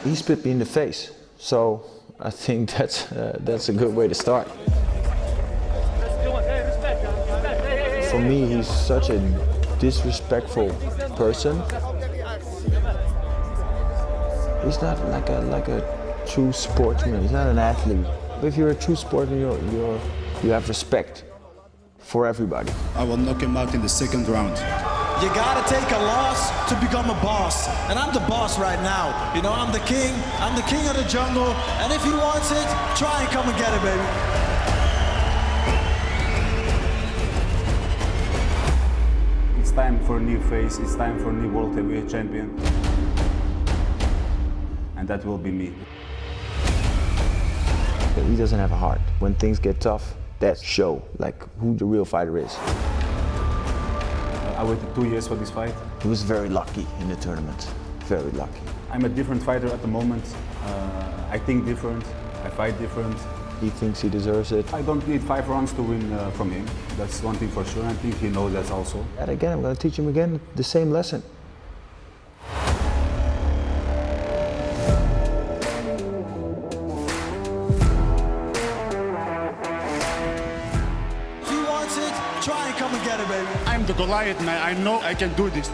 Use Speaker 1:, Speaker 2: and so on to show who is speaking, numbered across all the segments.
Speaker 1: He spit me in the face, so I think that's a good way to start. For me, he's such a disrespectful person. He's not like a true sportsman. He's not an athlete. But if you're a true sportsman, you have respect for everybody.
Speaker 2: I will knock him out in the second round.
Speaker 3: You gotta take a loss to become a boss. And I'm the boss right now. You know, I'm the king of the jungle. And if he wants it, try and come and get it, baby.
Speaker 4: It's time for a new face. It's time for a new world heavyweight champion. And that will be me.
Speaker 1: He doesn't have a heart. When things get tough, that show like who the real fighter is.
Speaker 4: I waited 2 years for this fight.
Speaker 1: He was very lucky in the tournament, very lucky.
Speaker 4: I'm a different fighter at the moment. I think different, I fight different.
Speaker 1: He thinks he deserves it.
Speaker 4: I don't need 5 rounds to win from him. That's one thing for sure. I think he knows that also.
Speaker 1: And again, I'm going to teach him again the same lesson.
Speaker 2: I'm the Goliath, man. I know I can do this.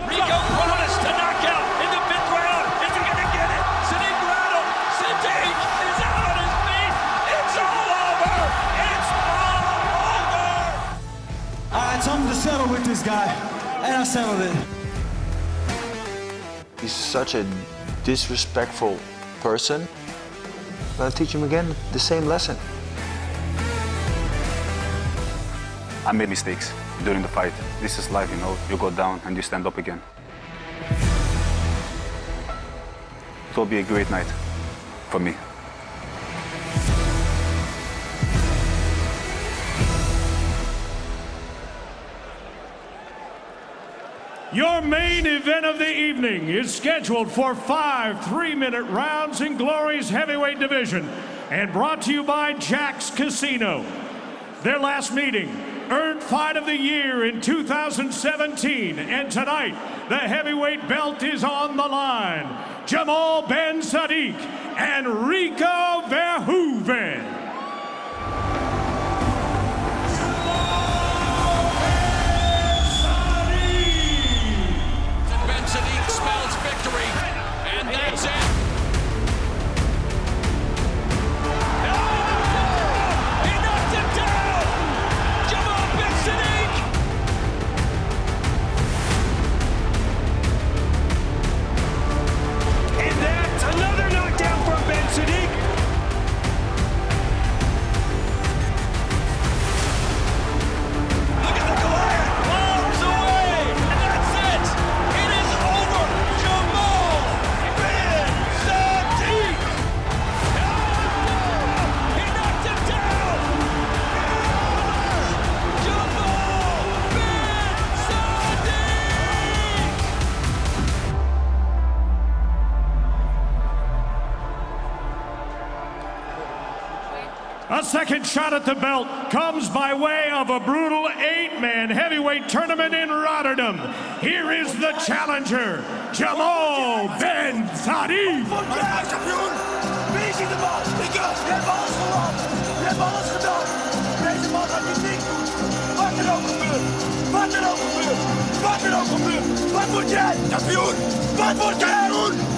Speaker 5: Rico promised to knock out in the 5th round. Is he going to get it? Saddik rattled. Saddik is out on his feet. It's all over. It's all over.
Speaker 3: I had something to settle with this guy, and I settled it.
Speaker 1: He's such a disrespectful person. I'm going to teach him again the same lesson.
Speaker 4: I made mistakes during the fight. This is life, you know. You go down and you stand up again. It will be a great night for me.
Speaker 6: Your main event of the evening is scheduled for 5 3-minute rounds in Glory's heavyweight division and brought to you by Jack's Casino. Their last meeting earned Fight of the Year in 2017, and tonight the heavyweight belt is on the line. Jamal Ben Saddik and Rico Verhoeven.
Speaker 5: Ben Saddik spells victory, and that's it.
Speaker 6: A second shot at the belt comes by way of a brutal 8-man heavyweight tournament in Rotterdam. Here is the challenger, Jamal Ben Saddik.
Speaker 5: Wat moet jij, kampioen? Wat moet jij doen?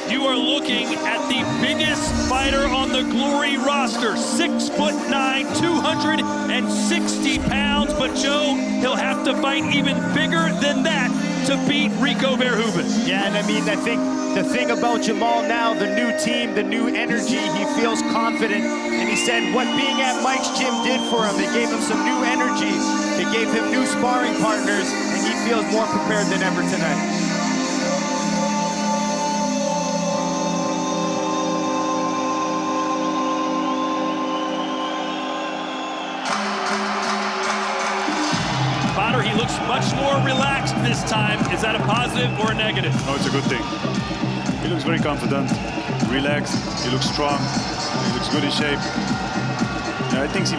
Speaker 7: You are looking at the biggest fighter on the Glory roster, 6'9", 260 pounds. But Joe, he'll have to fight even bigger than that to beat Rico Verhoeven.
Speaker 8: Yeah, and I mean, I think the thing about Jamal now, the new team, the new energy, he feels confident. And he said what being at Mike's gym did for him, it gave him some new energy. It gave him new sparring partners, and he feels more prepared than ever tonight.
Speaker 7: looks much more relaxed this time. Is that a positive or a negative?
Speaker 4: No, it's a good thing. He looks very confident, relaxed, he looks strong, he looks good in shape. Yeah, I think he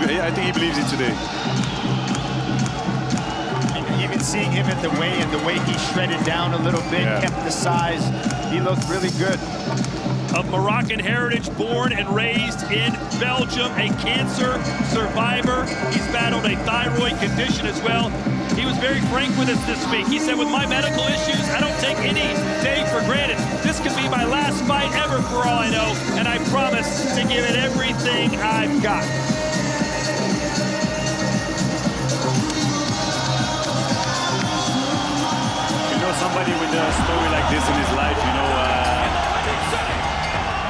Speaker 4: believes it today.
Speaker 8: Even seeing him at the weigh-in, the way he shredded down a little bit, kept the size, he looked really good.
Speaker 7: Of Moroccan heritage, born and raised in Belgium, a cancer survivor. He's battled a thyroid condition as well. He was very frank with us this week. He said, with my medical issues, I don't take any day for granted. This could be my last fight ever for all I know, and I promise to give it everything I've got.
Speaker 4: You know, somebody with a story like this in his life, you know,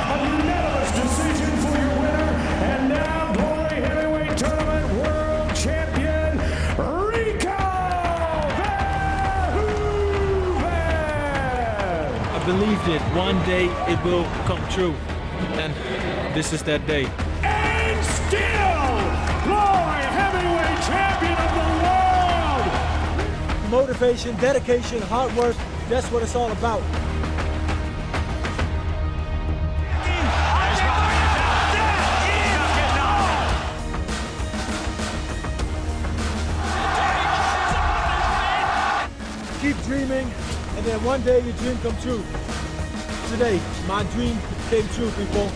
Speaker 6: A unanimous decision for your winner, and now Glory Heavyweight Tournament World Champion, Rico Verhoeven!
Speaker 9: I believe that one day it will come true, and this is that day.
Speaker 6: And still, Glory Heavyweight Champion of the world!
Speaker 9: Motivation, dedication, hard work, that's what it's all about. Keep dreaming, and then one day your dream come true. Today, my dream came true, people.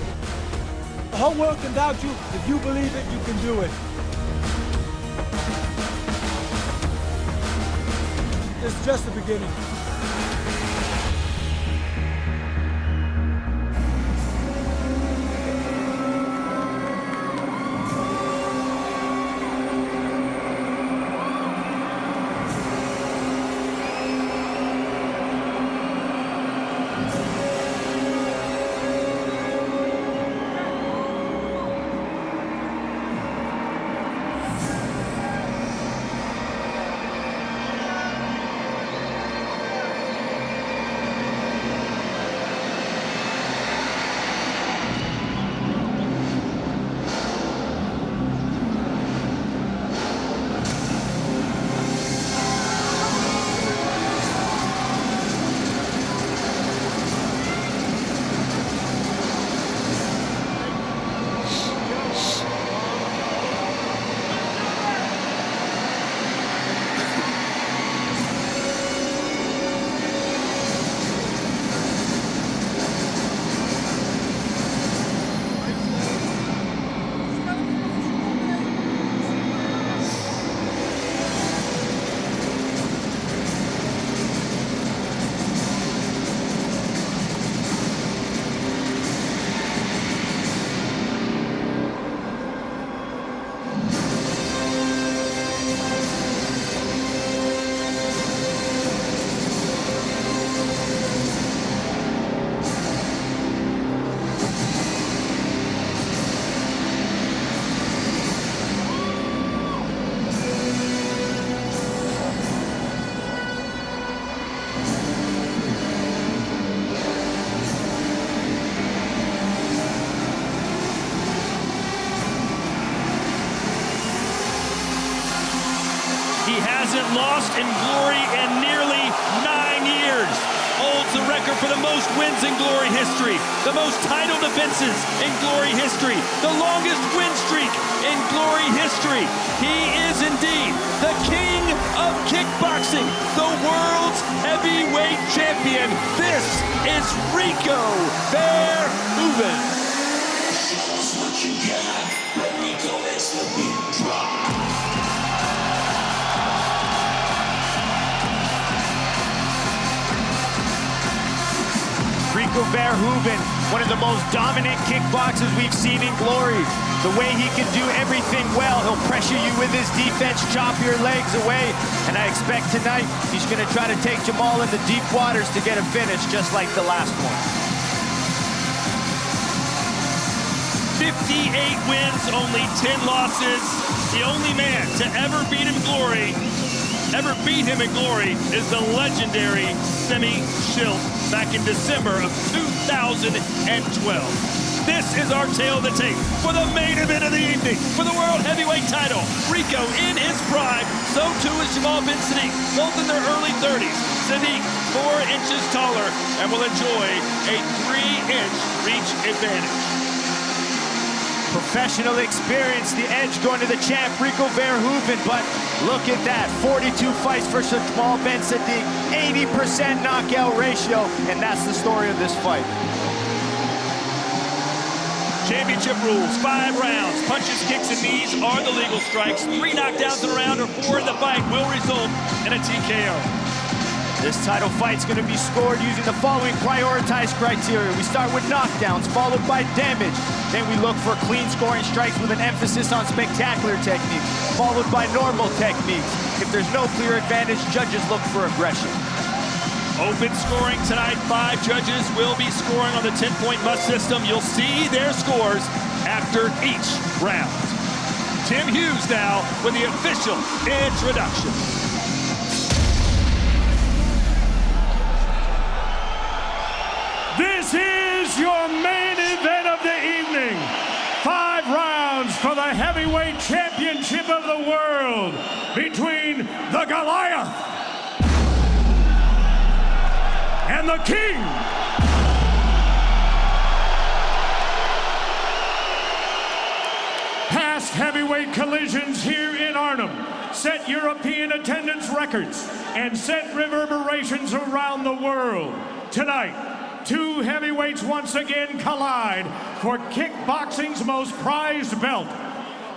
Speaker 9: The whole world can doubt you. If you believe it, you can do it. It's just the beginning.
Speaker 7: He hasn't lost in Glory in nearly 9 years. Holds the record for the most wins in Glory history, the most title defenses in Glory history, the longest win streak in Glory history. He is indeed the king of kickboxing, the world's heavyweight champion. This is Rico Verhoeven.
Speaker 8: Rico Verhoeven, one of the most dominant kickboxers we've seen in Glory. The way he can do everything well, he'll pressure you with his defense, chop your legs away, and I expect tonight he's going to try to take Jamal into deep waters to get a finish, just like the last one.
Speaker 7: 58 wins, only 10 losses. The only man to ever beat him in Glory is the legendary Semi Schilt back in December of 2012. This is our tale of the tape for the main event of the evening. For the World Heavyweight title, Rico in his prime. So too is Jamal Ben Saddik, both in their early 30s. Saddik 4 inches taller and will enjoy a 3-inch reach advantage.
Speaker 8: Professional experience, the edge going to the champ, Rico Verhoeven, but look at that, 42 fights for Jamal Ben Saddik, 80% knockout ratio, and that's the story of this fight.
Speaker 7: Championship rules, 5 rounds. Punches, kicks, and knees are the legal strikes. 3 knockdowns in a round or 4 in the fight will result in a TKO.
Speaker 8: This title fight's going to be scored using the following prioritized criteria. We start with knockdowns, followed by damage. Then we look for clean scoring strikes with an emphasis on spectacular techniques, followed by normal techniques. If there's no clear advantage, judges look for aggression.
Speaker 7: Open scoring tonight. 5 judges will be scoring on the 10-point must system. You'll see their scores after each round. Tim Hughes now with the official introduction.
Speaker 6: This is your main event of the evening. 5 rounds for the heavyweight championship of the world between the Goliath and the King. Past heavyweight collisions here in Arnhem set European attendance records and sent reverberations around the world. Tonight, 2 heavyweights once again collide for kickboxing's most prized belt.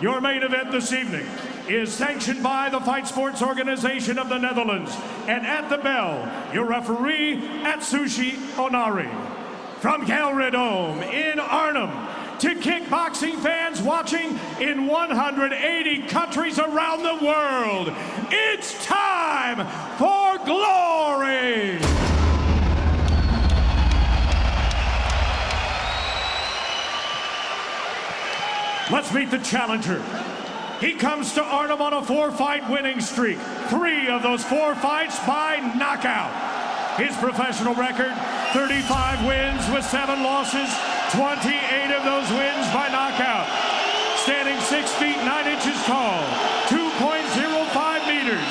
Speaker 6: Your main event this evening is sanctioned by the Fight Sports Organization of the Netherlands, and at the bell, your referee, Atsushi Onari. From Gelredome in Arnhem to kickboxing fans watching in 180 countries around the world, it's time for glory! Let's meet the challenger. He comes to Arnhem on a 4-fight winning streak. 3 of those 4 fights by knockout. His professional record, 35 wins with 7 losses, 28 of those wins by knockout. Standing 6 feet 9 inches tall, 2.05 meters.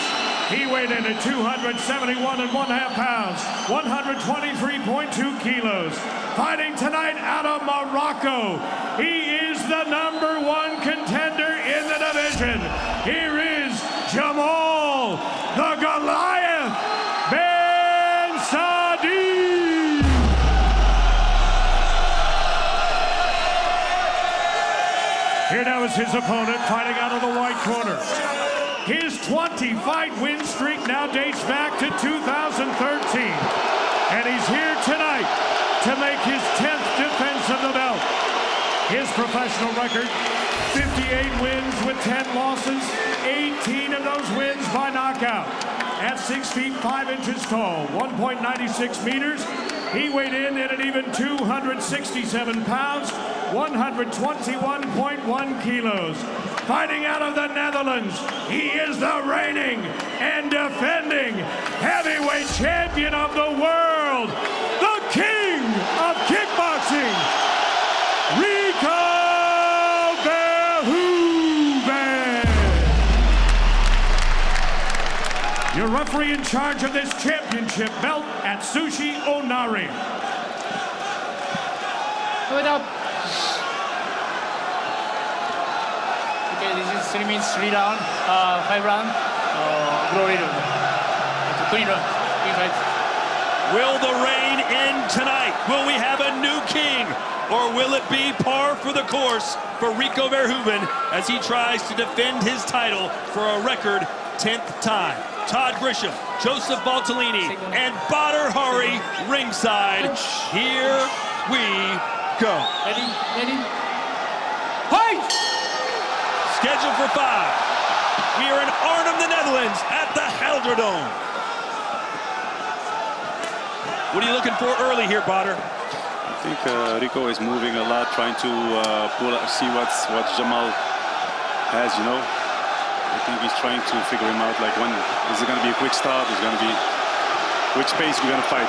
Speaker 6: He weighed in at 271.5 pounds, 123.2 kilos. Fighting tonight out of Morocco, he is the #1 contender in the division. Here is Jamal, the Goliath, Ben Saddik. Here now is his opponent fighting out of the white corner. His 20-fight win streak now dates back to 2013. And he's here tonight to make his 10th defense of the belt. His professional record, 58 wins with 10 losses, 18 of those wins by knockout. At 6 feet 5 inches tall, 1.96 meters, he weighed in at an even 267 pounds, 121.1 kilos. Fighting out of the Netherlands, he is the reigning and defending heavyweight champion of the world, the King of Kickboxing, Rico Verhoeven. Your referee in charge of this championship belt, Atsushi Onari.
Speaker 10: Put up. Okay, this is 3 minutes, 3 round, 5 round, glory round. It's a clean round, clean fight.
Speaker 7: Will the reign end tonight? Will we have a new king? Or will it be par for the course for Rico Verhoeven as he tries to defend his title for a record 10th time? Todd Grisham, Joseph Baltellini, and Badr Hari ringside. Here we go.
Speaker 10: Ready, ready. Fight!
Speaker 7: Scheduled for 5. We are in Arnhem, the Netherlands at the Gelredome. What are you looking for early here, Badr?
Speaker 4: I think Rico is moving a lot, trying to see what Jamal has, you know. I think he's trying to figure him out, like when is it going to be a quick start, is it going to be which pace we're going to fight.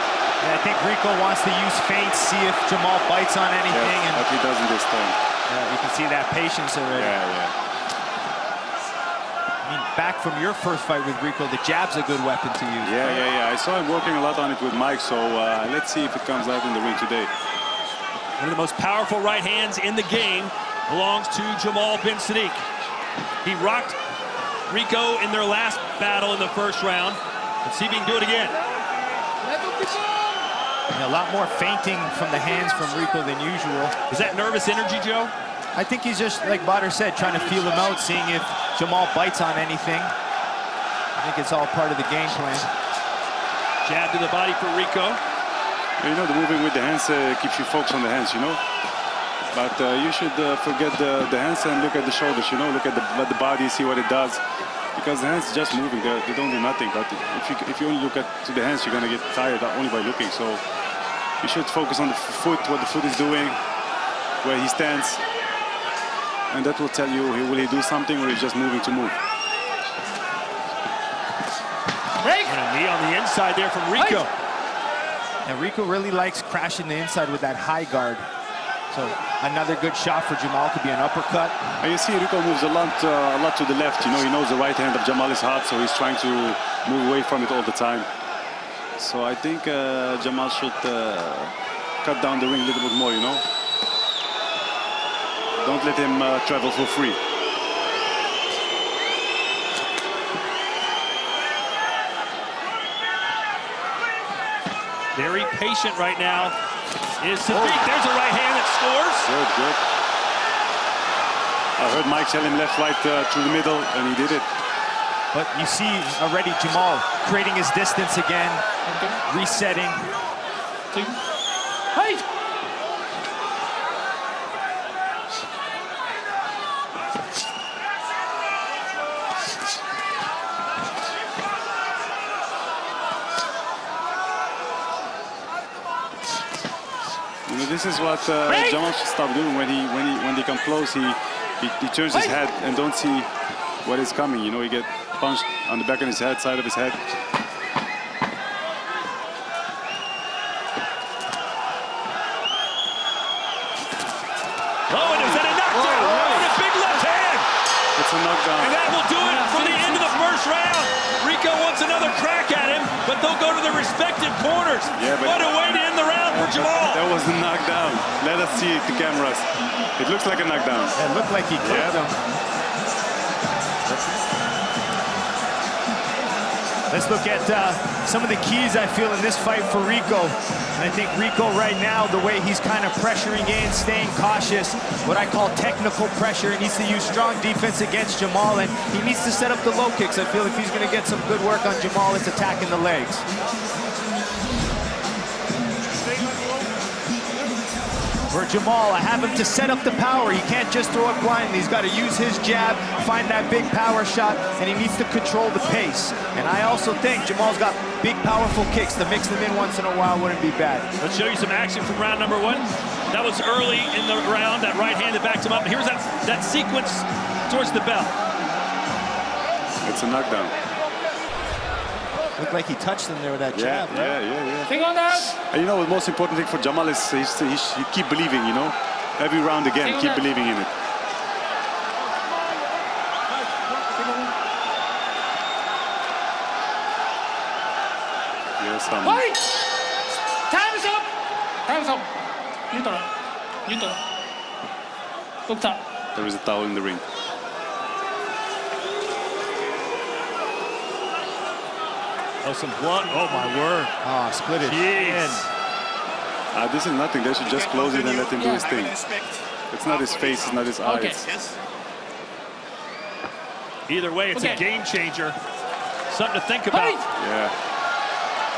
Speaker 8: I think Rico wants to use feints, see if Jamal bites on anything.
Speaker 4: Yeah, but he doesn't this time.
Speaker 8: You can see that patience already.
Speaker 4: Yeah.
Speaker 8: I mean, back from your first fight with Rico, the jab's a good weapon to use.
Speaker 4: Yeah. I saw him working a lot on it with Mike, so let's see if it comes out in the ring today.
Speaker 7: One of the most powerful right hands in the game belongs to Jamal Ben Saddik. He rocked Rico in their last battle in the first round. Let's see if he can do it again.
Speaker 8: A lot more feinting from the hands from Rico than usual.
Speaker 7: Is that nervous energy, Joe?
Speaker 8: I think he's just, like Bader said, trying to feel him out, seeing if Jamal bites on anything. I think it's all part of the game plan.
Speaker 7: Jab to the body for Rico.
Speaker 4: You know, the moving with the hands keeps you focused on the hands, you know. But you should forget the hands and look at the shoulders, you know. Look at the body, see what it does. Because the hands are just moving, they don't do nothing. But if you only look to the hands, you're gonna get tired only by looking. So you should focus on the foot, what the foot is doing, where he stands. And that will tell you, will he do something or he's just moving to move.
Speaker 7: And a knee on the inside there from Rico.
Speaker 8: And Rico really likes crashing the inside with that high guard. So another good shot for Jamal could be an uppercut.
Speaker 4: And you see Rico moves a lot to the left. You know, he knows the right hand of Jamal is hot, so he's trying to move away from it all the time. So I think Jamal should cut down the ring a little bit more, you know. Don't let him travel for free.
Speaker 7: Very patient right now is Saddik. There's a right hand that scores.
Speaker 4: Good. I heard Mike tell him left, right through the middle, and he did it.
Speaker 8: But you see already Jamal creating his distance again, resetting.
Speaker 4: You know, this is what Jamal should stop doing when they come close. He turns his head and don't see what is coming. You know, he get punched on the back of his head, side of his head.
Speaker 7: Oh, and is that a knockdown? Oh, and a big left hand.
Speaker 4: It's a knockdown.
Speaker 7: And that will do it for the end of the first round. Rico wants another crack at him, but they'll go to their respective corners.
Speaker 4: Yeah, but
Speaker 7: what a way to end the round for Jamal.
Speaker 4: That was a knockdown. Let us see the cameras. It looks like a knockdown.
Speaker 8: It looked like he clipped him. Let's look at some of the keys I feel in this fight for Rico. And I think Rico right now, the way he's kind of pressuring in, staying cautious, what I call technical pressure, he needs to use strong defense against Jamal, and he needs to set up the low kicks. I feel if he's going to get some good work on Jamal, it's attacking the legs. For Jamal, I have him to set up the power. He can't just throw it blindly. He's got to use his jab, find that big power shot, and he needs to control the pace. And I also think Jamal's got big, powerful kicks. To mix them in once in a while wouldn't be bad.
Speaker 7: Let's show you some action from round number one. That was early in the round, that right hand that backed him up. Here's that sequence towards the bell.
Speaker 4: It's a knockdown.
Speaker 8: Looked like he touched him there with that jab.
Speaker 4: Yeah.
Speaker 10: Think on that.
Speaker 4: And you know, the most important thing for Jamal is he keep believing, you know. Every round again, keep believing in it. Yes,
Speaker 10: Wait! Time's up! Time's up. Neutral. Doctor.
Speaker 4: there is a towel in the ring.
Speaker 7: Oh, some blood. Oh, my word.
Speaker 8: Oh, split it.
Speaker 7: Jeez.
Speaker 4: This is nothing. They should just close it and let him do his thing. It's not his face, it's not his eyes.
Speaker 7: Either way, it's a game changer. Something to think about.
Speaker 4: Yeah.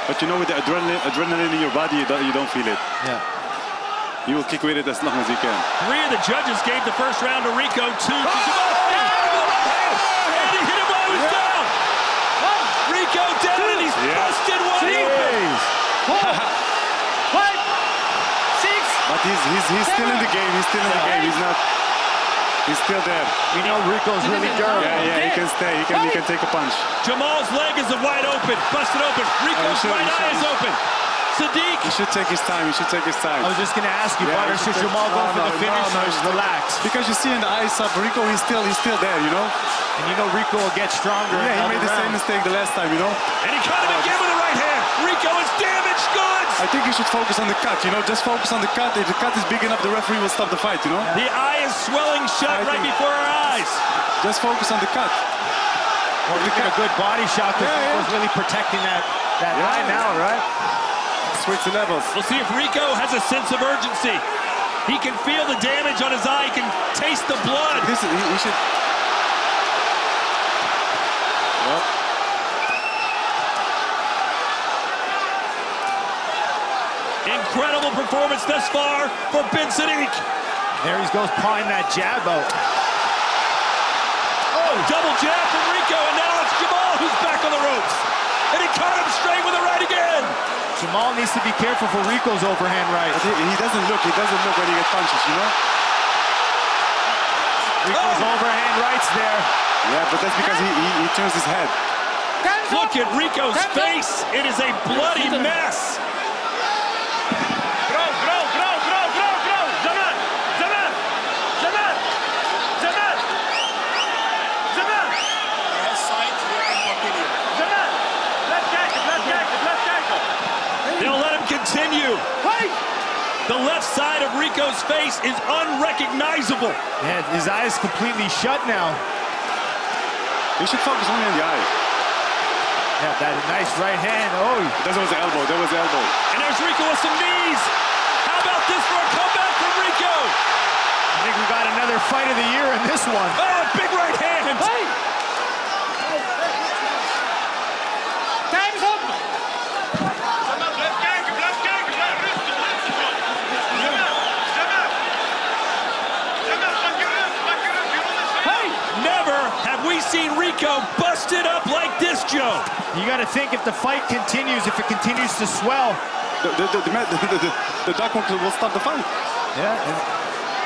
Speaker 4: But you know, with the adrenaline in your body, you don't feel it.
Speaker 8: Yeah.
Speaker 4: You will kick with it as long as you can.
Speaker 7: 3 of the judges gave the first round to Rico, 2 to Jamal. And he hit him while he was down. Rico down, and he's busted one open.
Speaker 10: 4, 5, 6.
Speaker 4: But he's still in the game. He's still in the game. He's not. He's still there.
Speaker 8: We know Rico's really durable.
Speaker 4: Yeah, he can stay. He can take a punch.
Speaker 7: Jamal's leg is wide open, busted open. Rico's right eye is open. Saddik.
Speaker 4: He should take his time. He should take his time.
Speaker 8: I was just going to ask you, Butter, should Jamal go for the finish or just relax?
Speaker 4: Because you see in the eyes of Rico, he's still there, you know?
Speaker 8: And you know Rico will get stronger.
Speaker 4: Yeah, he made the same mistake the last time, you know?
Speaker 7: And he caught him again with the right hand. Rico is damaged goods.
Speaker 4: I think you should focus on the cut, you know? Just focus on the cut. If the cut is big enough, the referee will stop the fight, you know?
Speaker 7: The eye is swelling shut right before our eyes.
Speaker 4: Just focus on the cut.
Speaker 8: Well, you get a good body shot because Rico's really protecting that eye now, right?
Speaker 4: Switch the levels.
Speaker 7: We'll see if Rico has a sense of urgency. He can feel the damage on his eye. He can taste the blood.
Speaker 4: He should... Well.
Speaker 7: Incredible performance thus far for Ben Saddik.
Speaker 8: There he goes, pawing that jab out.
Speaker 7: Oh, double jab from Rico, and now it's Jamal who's back on the ropes. And he caught him straight with a right again.
Speaker 8: Jamal needs to be careful for Rico's overhand right.
Speaker 4: He doesn't look when he gets punches, you know?
Speaker 8: Rico's overhand right's there.
Speaker 4: Yeah, but that's because he turns his head.
Speaker 7: Look at Rico's face. It is a bloody mess. They'll let him continue. The left side of Rico's face is unrecognizable.
Speaker 8: Yeah, his eye is completely shut now.
Speaker 4: He should focus only on the eye.
Speaker 8: Yeah, that nice right hand. Oh,
Speaker 4: that was the elbow. That was the elbow.
Speaker 7: And there's Rico with some knees. How about this for a comeback from Rico?
Speaker 8: I think we got another fight of the year in this one.
Speaker 7: Oh, a big right hand.
Speaker 10: Time's up.
Speaker 7: Never have we seen Rico busted up like this, Joe.
Speaker 8: You got to think if the fight continues, if it continues to swell.
Speaker 4: The duck will stop the fight.
Speaker 8: Yeah.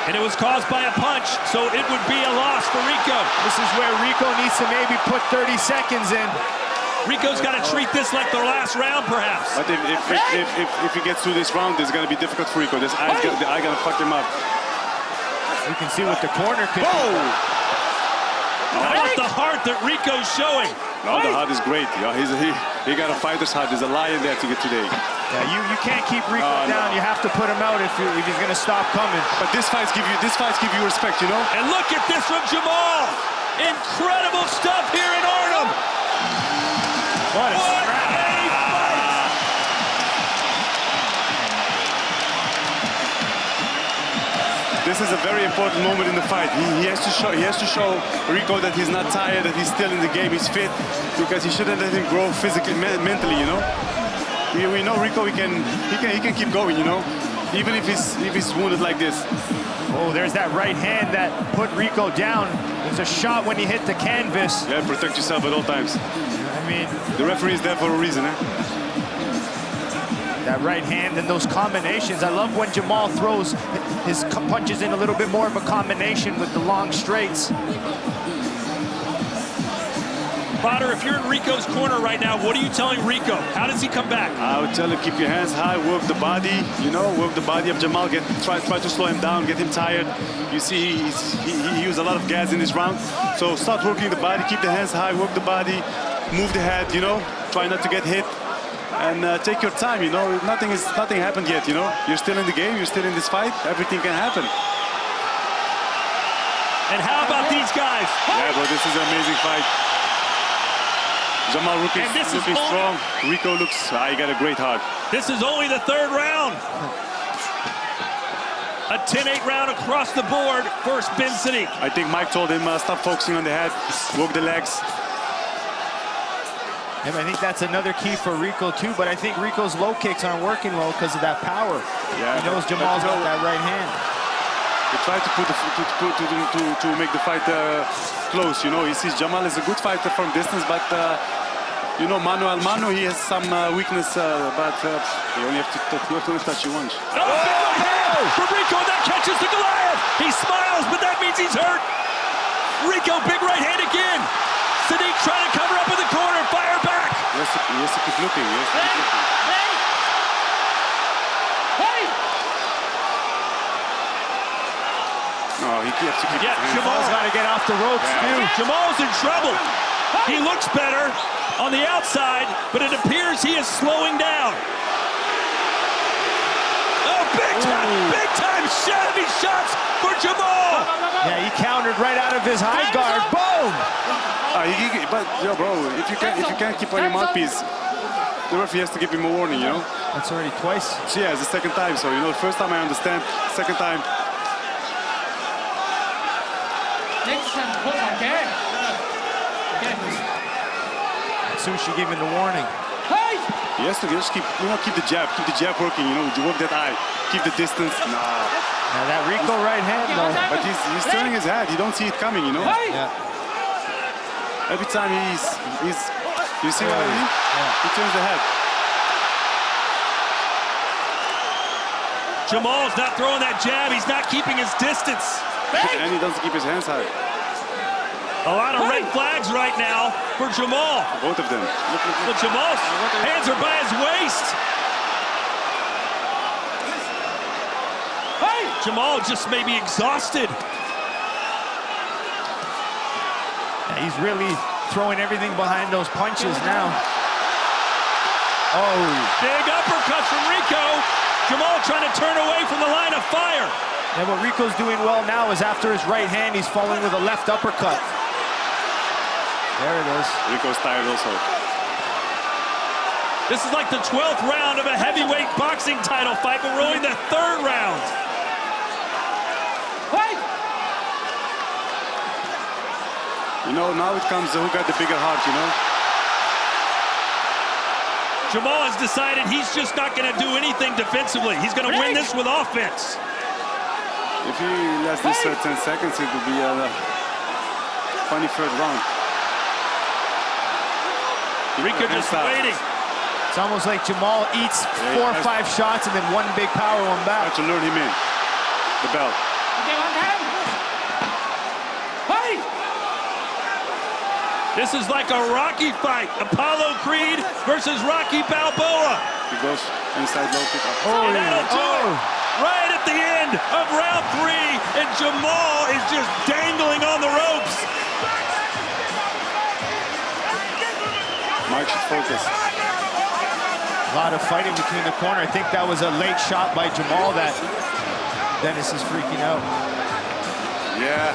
Speaker 7: And it was caused by a punch, so it would be a loss for Rico.
Speaker 8: This is where Rico needs to maybe put 30 seconds in.
Speaker 7: Rico's got to treat this like the last round, perhaps.
Speaker 4: But if he gets through this round, it's going to be difficult for Rico. The eye going to fuck him up.
Speaker 8: You can see what the corner could do.
Speaker 7: How about the heart that Rico's showing?
Speaker 4: No, the heart is great. Yeah, he got a fighter's heart. There's a lion there to get today.
Speaker 8: Yeah, you can't keep Rico down. You have to put him out if he's going to stop coming.
Speaker 4: But this fights give you respect, you know.
Speaker 7: And look at this from Jamal. Incredible stuff here in Arnhem.
Speaker 8: What a
Speaker 7: fight!
Speaker 4: This is a very important moment in the fight. He has to show Rico that he's not tired, that he's still in the game, he's fit, because he shouldn't let him grow physically, mentally, you know. We know Rico, he can keep going, you know, even if he's wounded like this.
Speaker 8: Oh, there's that right hand that put Rico down. There's a shot when he hit the canvas.
Speaker 4: Yeah, protect yourself at all times.
Speaker 8: I mean,
Speaker 4: the referee is there for a reason, eh?
Speaker 8: That right hand and those combinations. I love when Jamal throws his punches in a little bit more of a combination with the long straights.
Speaker 7: Potter, if you're in Rico's corner right now, what are you telling Rico? How does he come back?
Speaker 4: I would tell him keep your hands high, work the body, you know, work the body of Jamal, try to slow him down, get him tired. You see he used a lot of gas in this round. So start working the body, keep the hands high, work the body, move the head, you know, try not to get hit. And take your time, you know, nothing happened yet, you know. You're still in the game, you're still in this fight, everything can happen.
Speaker 7: And how about these guys?
Speaker 4: Yeah, but this is an amazing fight. Jamal looking strong. Rico looks, he got a great heart.
Speaker 7: This is only the third round. A 10-8 round across the board for Ben Saddik.
Speaker 4: I think Mike told him, stop focusing on the head, work the legs.
Speaker 8: And I think that's another key for Rico too, but I think Rico's low kicks aren't working well because of that power.
Speaker 4: Yeah,
Speaker 8: he knows Jamal's got that right hand.
Speaker 4: He tried to make the fight close, you know. He sees Jamal is a good fighter from distance, but you know, mano al mano, he has some weakness, but you only have to touch you once.
Speaker 7: Oh, big right hand from Rico, and that catches the Goliath. He smiles, but that means he's hurt. Rico, big right hand again. Saddik trying to cover up in the corner, fire back.
Speaker 4: He has to keep looking. have to keep
Speaker 7: Yeah,
Speaker 4: his hands.
Speaker 8: Jamal's got to get off the ropes, too.
Speaker 7: Jamal's in trouble. He looks better on the outside, but it appears he is slowing down. Oh, big time heavy shots for Jamal.
Speaker 8: Yeah, he countered right out of his high guard. Boom!
Speaker 4: But yo, bro, if you can't keep on your mouthpiece, the referee has to give him a warning, you know.
Speaker 8: That's already twice.
Speaker 4: So yeah, it's the second time. So you know, the first time I understand, second time.
Speaker 10: Next time, okay? Okay.
Speaker 8: Sushi giving the warning.
Speaker 10: Hey!
Speaker 4: He has to just keep the jab working. You know, you work that eye, keep the distance. Nah.
Speaker 8: Now that Rico right hand, though.
Speaker 4: But he's turning his head. You don't see it coming, you know.
Speaker 8: Yeah.
Speaker 4: Every time he's you see what I mean?
Speaker 8: Yeah.
Speaker 4: He turns the head.
Speaker 7: Jamal's not throwing that jab. He's not keeping his distance.
Speaker 4: And he doesn't keep his hands high.
Speaker 7: A lot of red flags right now for Jamal.
Speaker 4: Both of them.
Speaker 7: Well, Jamal's hands are by his waist. Jamal just may be exhausted.
Speaker 8: Yeah, he's really throwing everything behind those punches now. Oh.
Speaker 7: Big uppercut from Rico. Jamal trying to turn away from the line of fire.
Speaker 8: Yeah, what Rico's doing well now is after his right hand, he's following with a left uppercut. There it is.
Speaker 4: Rico's tired also.
Speaker 7: This is like the 12th round of a heavyweight boxing title fight, but we're only in the 3rd round.
Speaker 4: You know, now it comes to who got the bigger heart, you know?
Speaker 7: Jamal has decided he's just not going to do anything defensively. He's going to win this with offense.
Speaker 4: If he lets this 10 seconds, it will be a funny 3rd round.
Speaker 7: Rico just waiting.
Speaker 8: It's almost like Jamal eats 4 or 5 shots and then one big power one back.
Speaker 4: To lure him in. The belt.
Speaker 10: Okay, one time. Hey!
Speaker 7: This is like a Rocky fight. Apollo Creed versus Rocky Balboa.
Speaker 4: He goes inside low kick up.
Speaker 7: Oh, that'll do it. Right at the end of round 3, and Jamal is just dangling on the ropes.
Speaker 4: Mike should focus.
Speaker 8: A lot of fighting between the corner. I think that was a late shot by Jamal that Dennis is freaking out.
Speaker 4: Yeah.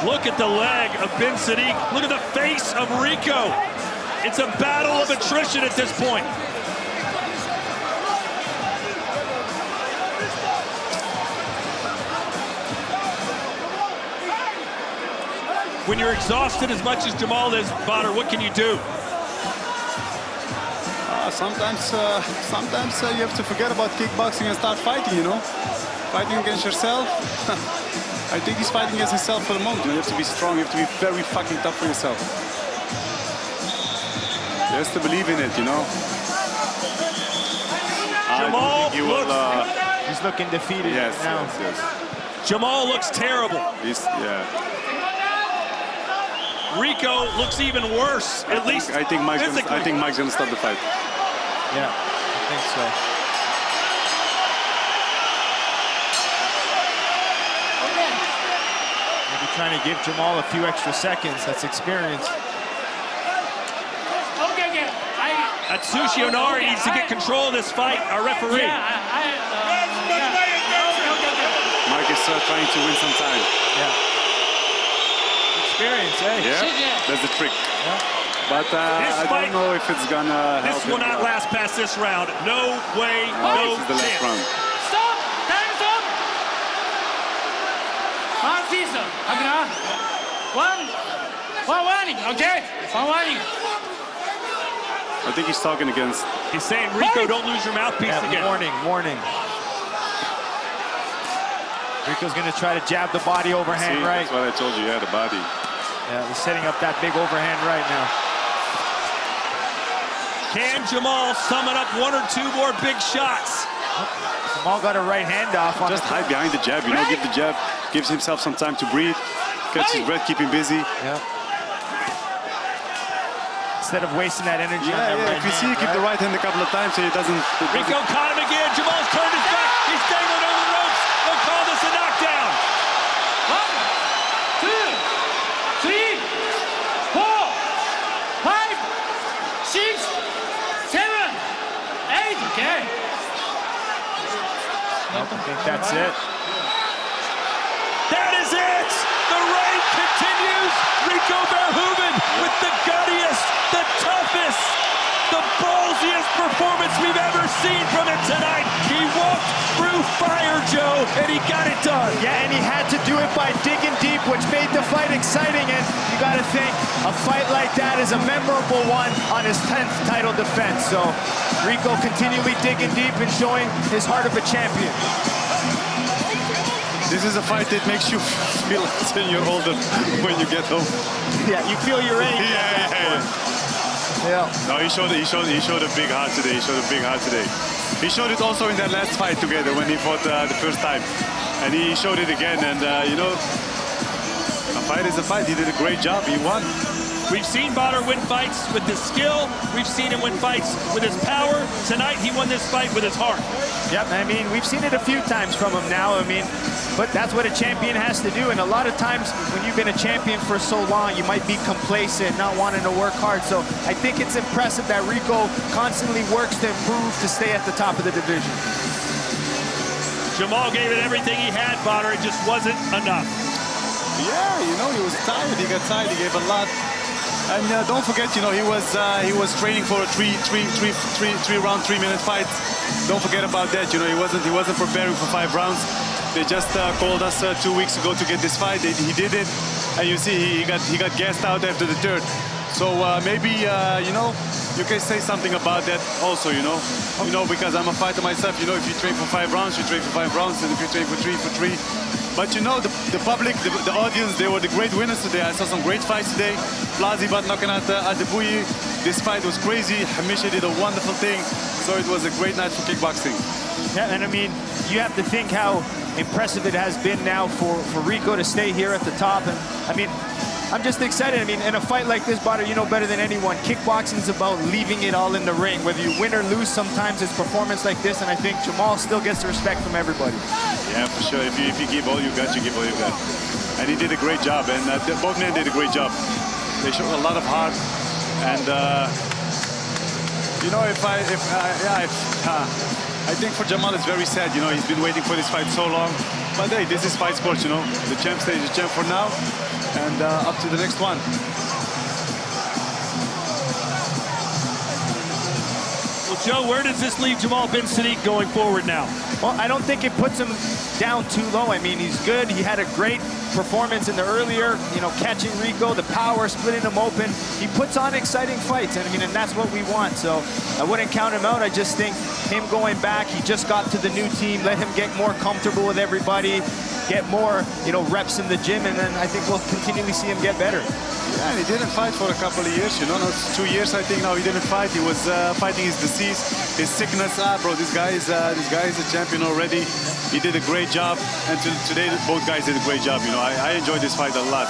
Speaker 7: Look at the leg of Ben Saddik. Look at the face of Rico. It's a battle of attrition at this point. When you're exhausted as much as Jamal is, Badr, what can you do?
Speaker 4: Sometimes you have to forget about kickboxing and start fighting, you know? Fighting against yourself. I think he's fighting against himself for the moment. You have to be strong. You have to be very fucking tough for yourself. He has to believe in it, you know?
Speaker 7: Jamal
Speaker 8: he's looking defeated now.
Speaker 4: Yes.
Speaker 7: Jamal looks terrible.
Speaker 4: Yeah.
Speaker 7: Rico looks even worse, at least
Speaker 4: I think Mike's gonna stop the fight.
Speaker 8: Yeah, I think so. Maybe trying to give Jamal a few extra seconds. That's experience.
Speaker 10: Okay.
Speaker 7: Atsushi Onari needs to get control of this fight, our referee.
Speaker 4: Mike is trying to win some time.
Speaker 8: Yeah. Experience, eh?
Speaker 4: Yeah, that's the trick.
Speaker 8: Yeah.
Speaker 4: But I don't know if it's gonna help.
Speaker 7: This will not last past this round. No way, no
Speaker 4: This is the last
Speaker 7: chance.
Speaker 4: round.
Speaker 10: Stop! Time's up! One season. One warning, okay? One warning.
Speaker 4: I think he's talking against.
Speaker 7: He's saying, Rico, don't lose your mouthpiece again.
Speaker 8: Warning. Rico's gonna try to jab the body overhand right.
Speaker 4: That's what I told you, yeah, the body.
Speaker 8: Yeah, he's setting up that big overhand right now.
Speaker 7: Can Jamal summon up 1 or 2 more big shots?
Speaker 8: Jamal got a right hand off.
Speaker 4: Just hide behind the jab, you know, give the jab, gives himself some time to breathe, catch his breath, keep him busy.
Speaker 8: Yeah. Instead of wasting that energy on that right
Speaker 4: if you see,
Speaker 8: hand,
Speaker 4: keep the right hand a couple of times so he doesn't...
Speaker 7: Rico caught him again. Jamal's turned his back. He's dangling over the ropes. They'll call this a knockdown.
Speaker 8: I think that's it.
Speaker 7: That is it! The reign continues! Rico Verhoeven with the guttiest, the toughest, the ballsiest performance we've ever seen from him tonight. He walked through fire, Joe, and he got it done.
Speaker 8: Yeah, and he had to do it by digging deep, which made the fight exciting. And you got to think, a fight like that is a memorable one on his 10th title defense. So Rico continually digging deep and showing his heart of a champion.
Speaker 4: This is a fight that makes you feel like 10 years older when you get home.
Speaker 8: Yeah, you feel your age.
Speaker 4: Yeah. No, he showed a big heart today. He showed a big heart today. He showed it also in that last fight together when he fought the first time, and he showed it again. And you know, a fight is a fight. He did a great job. He won.
Speaker 7: We've seen Badr win fights with his skill. We've seen him win fights with his power. Tonight, he won this fight with his heart.
Speaker 8: Yep, I mean, we've seen it a few times from him now. I mean, but that's what a champion has to do. And a lot of times when you've been a champion for so long, you might be complacent, not wanting to work hard. So I think it's impressive that Rico constantly works to improve to stay at the top of the division.
Speaker 7: Jamal gave it everything he had, Badr. It just wasn't enough.
Speaker 4: Yeah, you know, he was tired. He got tired. He gave a lot. And don't forget, you know, he was training for a three-round, 3-minute fight. Don't forget about that. You know, he wasn't preparing for 5 rounds. They just called us 2 weeks ago to get this fight. He did it, and you see he got gassed out after the third. So maybe you know, you can say something about that also. You know, because I'm a fighter myself. You know, if you train for 5 rounds, you train for 5 rounds, and if you train for 3. But you know, the public, the audience, they were the great winners today. I saw some great fights today. Plazibat knocking out Début. This fight was crazy. Hamisha did a wonderful thing. So it was a great night for kickboxing.
Speaker 8: Yeah, and I mean, you have to think how impressive it has been now for Rico to stay here at the top. And I mean, I'm just excited. I mean, in a fight like this, Badr, you know better than anyone, kickboxing is about leaving it all in the ring. Whether you win or lose, sometimes it's performance like this, and I think Jamal still gets the respect from everybody.
Speaker 4: Yeah, for sure. If you give all you got, you give all you got. And he did a great job, and both men did a great job. They showed a lot of heart, and you know, I think for Jamal it's very sad. You know, he's been waiting for this fight so long. But hey, this is fight sports. You know, the champ stays the champ for now, and up to the next one.
Speaker 7: Well, Joe, where does this leave Jamal Ben Saddik going forward now?
Speaker 8: Well, I don't think it puts him down too low. I mean, he's good. He had a great performance in the earlier, you know, catching Rico, the power, splitting him open. He puts on exciting fights, and I mean, and that's what we want. So I wouldn't count him out. I just think him going back, he just got to the new team, let him get more comfortable with everybody, get more, you know, reps in the gym, and then I think we'll continually see him get better.
Speaker 4: Yeah, and he didn't fight for a couple of years, you know. It's 2 years, I think, now he didn't fight. He was fighting his disease, his sickness. Bro, this guy is a champion already. He did a great job, and today both guys did a great job. You know, I enjoyed this fight a lot.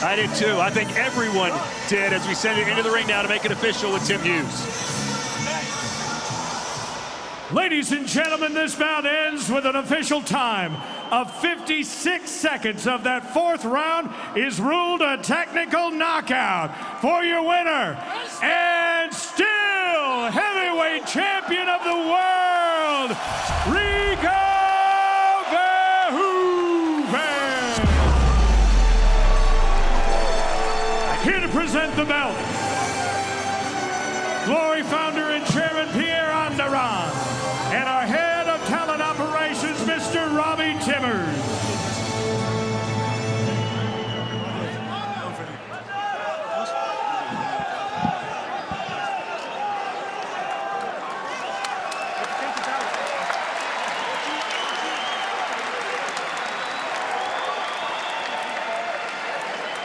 Speaker 7: I did too. I think everyone did as we send it into the ring now to make it official with Tim Hughes.
Speaker 6: Ladies and gentlemen, this bout ends with an official time of 56 seconds of that 4th round is ruled a technical knockout for your winner and still heavyweight champion of the world, Rico Verhoeven. Here to present the belt, Glory founder and chairman Pierre Andaran, and our head of talent operations, Mr. Robbie Timmers.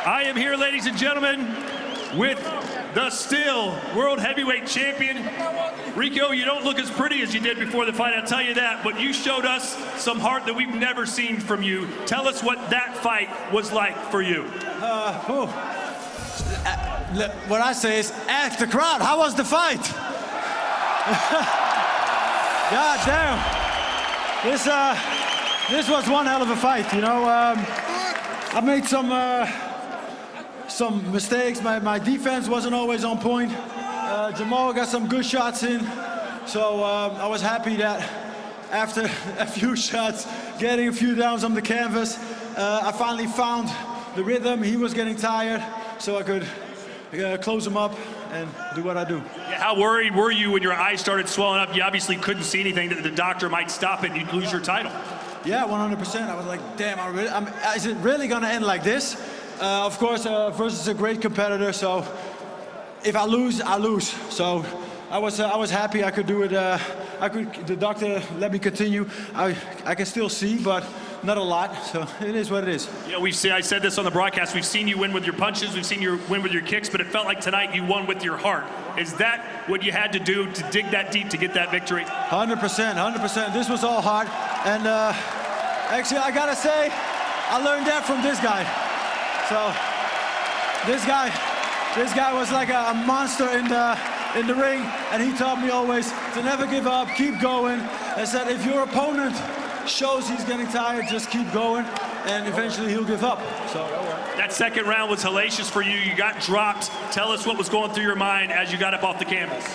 Speaker 7: I am here, ladies and gentlemen, with the still world heavyweight champion. Rico, you don't look as pretty as you did before the fight, I'll tell you that, but you showed us some heart that we've never seen from you. Tell us what that fight was like for you.
Speaker 3: What I say is, ask the crowd, how was the fight? God damn. This was one hell of a fight, you know. I made some mistakes. My defense wasn't always on point. Jamal got some good shots in. So I was happy that after a few shots, getting a few downs on the canvas, I finally found the rhythm. He was getting tired, so I could close him up and do what I do.
Speaker 7: Yeah, how worried were you when your eyes started swelling up? You obviously couldn't see anything, that the doctor might stop it and you'd lose your title.
Speaker 3: Yeah, 100%. I was like, damn, is it really gonna end like this? Of course, versus a great competitor, so if I lose, I lose. So I was happy I could do it. The doctor let me continue. I can still see, but not a lot, so it is what it is.
Speaker 7: You know, I said this on the broadcast, we've seen you win with your punches, we've seen you win with your kicks, but it felt like tonight you won with your heart. Is that what you had to do to dig that deep to get that victory?
Speaker 3: 100%, 100%. This was all hard, and actually I gotta say, I learned that from this guy. So this guy was like a monster in the ring, and he taught me always to never give up, keep going. I said, if your opponent shows he's getting tired, just keep going, and eventually he'll give up. So
Speaker 7: that second round was hellacious for you. You got dropped. Tell us what was going through your mind as you got up off the canvas.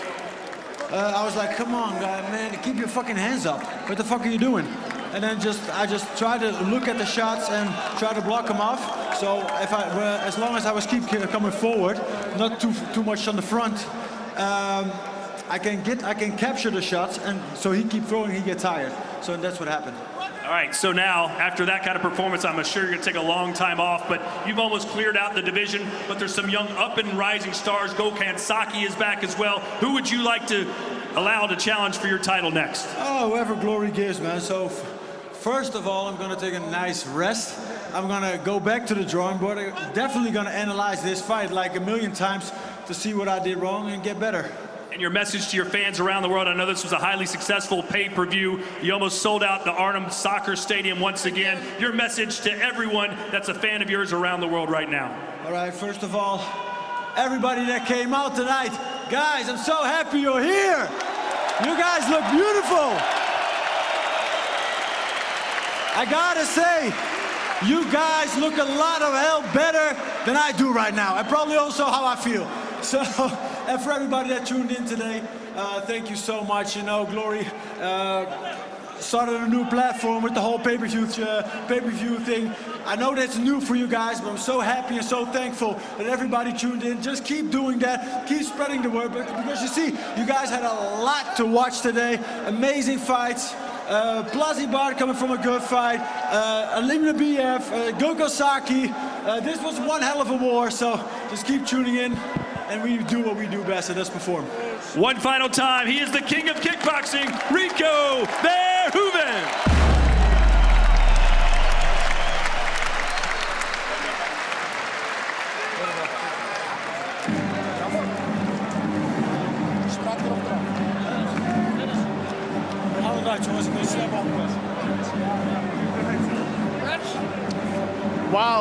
Speaker 3: I was like, come on, guy, man, keep your fucking hands up. What the fuck are you doing? And then I just tried to look at the shots and try to block them off. So as long as I was keep coming forward, not too much on the front, I can capture the shots, and so he keep throwing, he get tired. So that's what happened.
Speaker 7: All right, so now, after that kind of performance, I'm sure you're going to take a long time off, but you've almost cleared out the division, but there's some young up-and-rising stars. Gokhan Saki is back as well. Who would you like to allow to challenge for your title next?
Speaker 3: Oh, whoever glory gives, man. So first of all, I'm going to take a nice rest. I'm going to go back to the drawing board. I'm definitely going to analyze this fight like a million times to see what I did wrong and get better.
Speaker 7: And your message to your fans around the world, I know this was a highly successful pay-per-view. You almost sold out the Arnhem Soccer Stadium once again. Your message to everyone that's a fan of yours around the world right now.
Speaker 3: All right, first of all, everybody that came out tonight, guys, I'm so happy you're here. You guys look beautiful. I gotta say, you guys look a lot of hell better than I do right now, and probably also how I feel. So, and for everybody that tuned in today, thank you so much. You know, Glory started a new platform with the whole pay-per-view thing. I know that's new for you guys, but I'm so happy and so thankful that everybody tuned in. Just keep doing that. Keep spreading the word, because you see, you guys had a lot to watch today. Amazing fights. Plazi Bar coming from a good fight. Alimna BF, Gokhan Saki. This was one hell of a war, so just keep tuning in. And we do what we do best, and that's perform.
Speaker 7: One final time, he is the king of kickboxing, Rico Verhoeven.
Speaker 8: Wow.